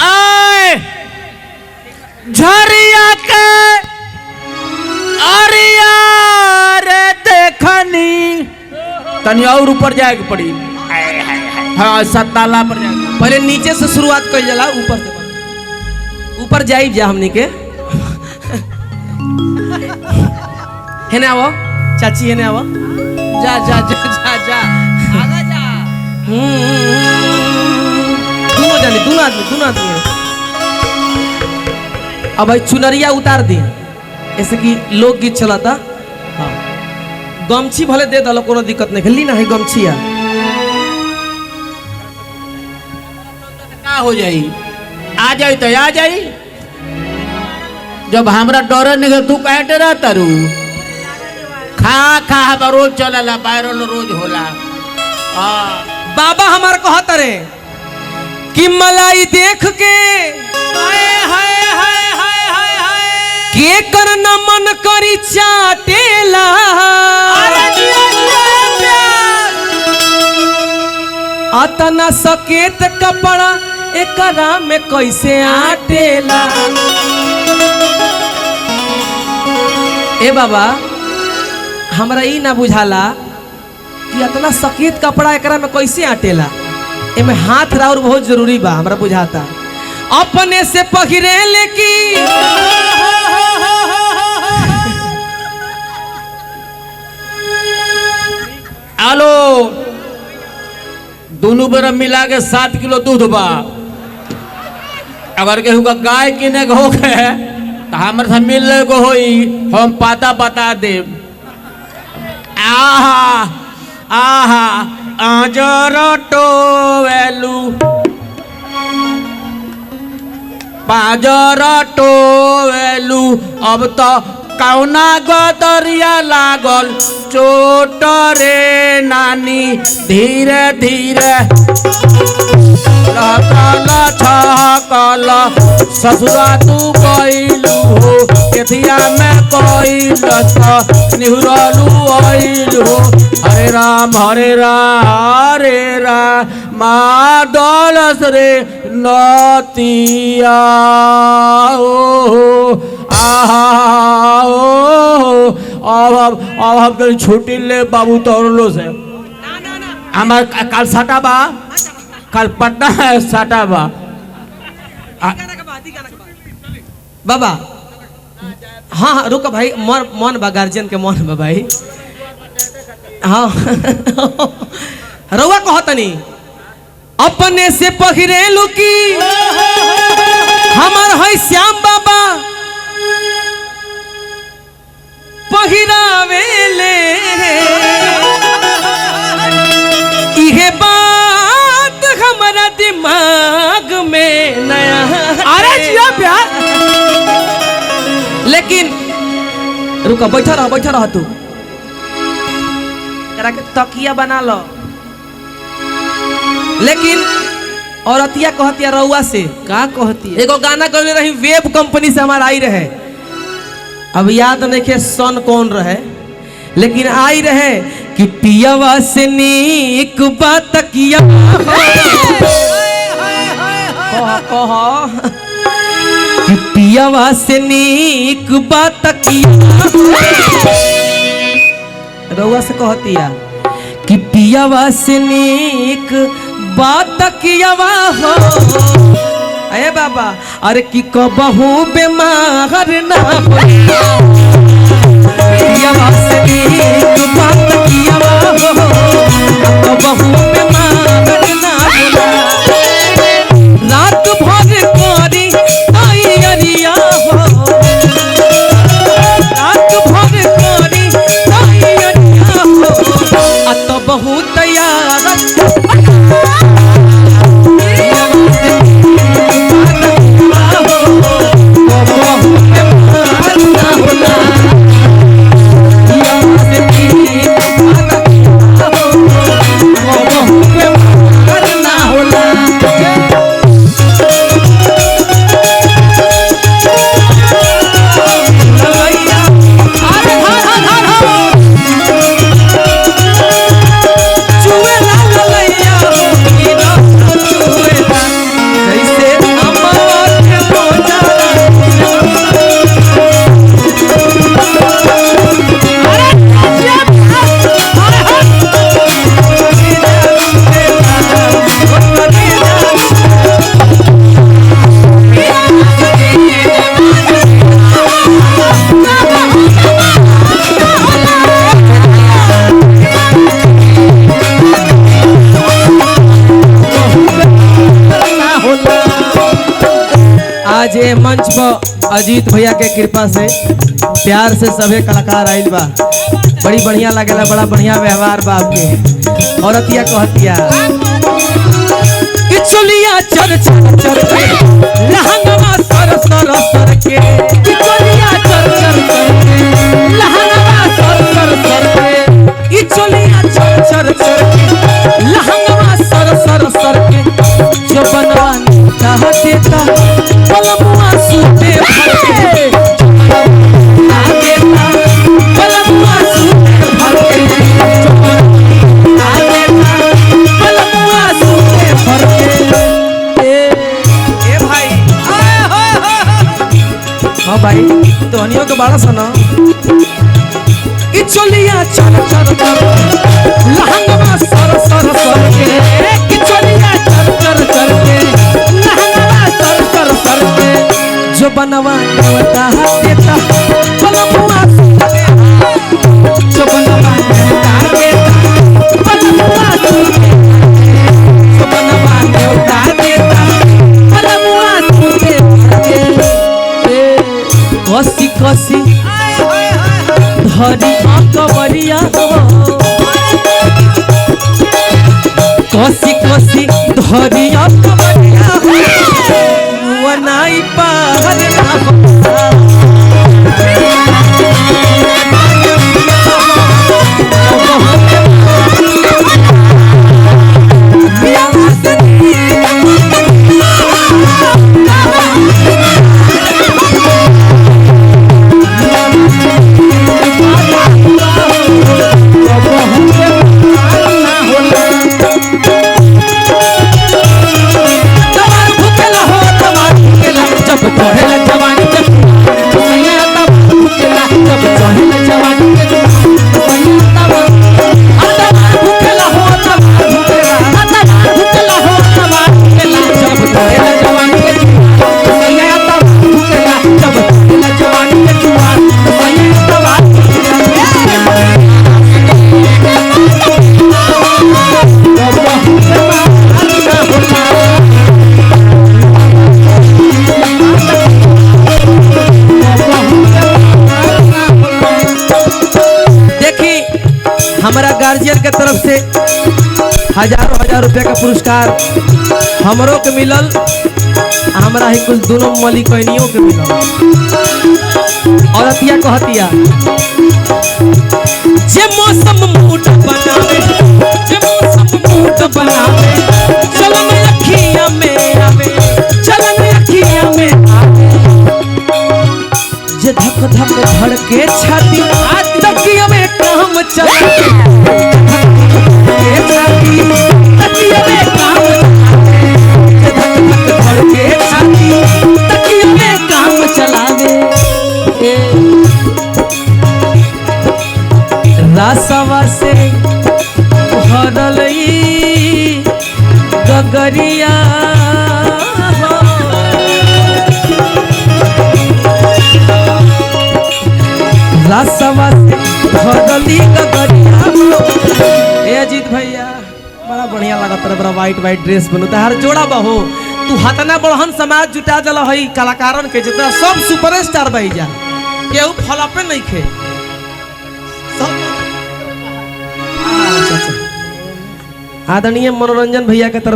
आए झरिया के अरिया रे देखनी तनी और ऊपर जाए के पड़ी। हाँ 7 ताला पर जाए। पहले नीचे से शुरुआत कर जाला, ऊपर से ऊपर जाई जा हमनी के। है ना वो चाची, है ना वो जा जा जा जा जा आगा जा। दोनों जाने, दोनों आदमी। अब भाई चुनरिया उतार दी, ऐसे कि लोकगीत चला था। हाँ गमछी भले दे दलो, कोनो दिक्कत नहीं, ली ना है गमछिया का हो जाई, आ जाई तो आ जाई। जब हमरा डर नहीं तू कहे डरा तारू। खा रोज चलला, वायरल रोज होला। बाबा हमार कहत रे कि मलाई देख के के कर न मन करी चाटेला। अतना सकेत कपड़ा एकरा में कैसे आटेला। ए बाबा हमरा ई ना बुझाला कि इतना सकेत कपड़ा एकरा में कैसे आटेला। एमे हाथ राउर बहुत जरूरी बा, हमरा बुझाता। अपने से पहिरे लेकी आलो दोनों बेरा मिला के 7 किलो दूध बा। अगर केहू का गाय किने के हो गए तो हमारे से मिल को होई, हम पता बता देब। आहा आहा आजर टोवेलू पाजर टोवेलू। अब तो कौना गदरिया लागल चोट रे नानी। धीरे धीरे छकल ससुरा तू गइलू हो, केथिया में कइल निहुरलू आइलू हो। हरे राम हरे मादलस रे नतिया ओ आहा ओ। अब छुट्टी ले बाबू तोरलो से हमार कल साटा बा, कल पटना है साटा बा। बाबा हाँ हाँ रुको भाई, मन बा गार्जियन के मन बा भाई। हाँ रउआ कहतनी अपने से पहिरेलू की हमार है श्याम बाबा पहिरावेले। इहे बात हमारा दिमाग में नया। अरे जिया प्यार, लेकिन रुका बैठा रह तू। करा के तकिया बना लो। लेकिन औरतिया कहतिया रउआ से का कहती है। एगो गाना गौले रही वेब कंपनी से हमारा आई रहे, अब याद नहीं के सन कौन रहे, लेकिन आई रहे कि पियावा से नीक बात किया। कह कि पियावा से नीक बात किया। रउआ से कहतिया कि पियावा से नीक बात कियावा हो। अरे बाबा अरे कि कबहू बेमार ना हो। पियावा से नीक बात कियावा हो, कबहू बेमार ना हो। रात भर करी तैयारिया हो, रात भर करी तैयारिया हो। आ तो बहुत तैयार ये मंच पर अजीत भैया के कृपा से प्यार से सभी कलाकार आइल बा, बड़ी बढ़िया लगेला, बड़ा बढ़िया व्यवहार बा आपके। औरतिया कहतिया कि चुलिया चर चर चर के लहंगवा सर सर सर के, कि चुलिया चर चर चर के लहंगवा सर सर सर के, कि चुलिया चर चर चर के लहंगवा सर सर सर के, जो बनवान चाह देता पलमुआ सूते भर के, आ देता पलमुआ सूते भर के, जो बनवान आ देता पलमुआ सूते भर के। ए भाई हाँ भाई तोहनियों के बाड़ा सुना। कि चोलिया चर चर चर लहंगवा सर सर सर के, कि चोलिया चर चर चर के लहंगवा सर सर सर के, जो बनवा देवता देता पलमुआ सूते, जो बनवा देवता देता पलमुआ सूते, जो बनवा देवता देता पलमुआ सूते। कसी कसी धरी कवरिया कसी कसी धरी कवरिया वनाई पार हमारा गार्जियन के तरफ से हजारों हजार रुपया का पुरस्कार हमरों के मिलल, हमारा ही कुछ दोनों मलिकनियों के मिलल। औरतिया कहतिया जे मौसम मूड बनावे, जे मौसम मूड बनावे, चलन अखियां में आवे, चलन अखियां में आवे, जे धक धक धड़के छाती तकिया में काम चले, छाती तकिया में काम धड़के छाती तकिया में काम चलावे। रासवा से भरल ई गगरिया रासवा से भरली गगरिया। ए अजीत भैया बड़ा बढ़िया लगा तेरा, बड़ा वाइट वाइट ड्रेस बनो तार जोड़ा बहो, तू हतना बड़हन समाज जुटा जल हई कलाकारन के, जितना सब सुपरस्टार बही जा, केहू फलापे नहीं खे सब। आदरणीय मनोरंजन भैया के तरफ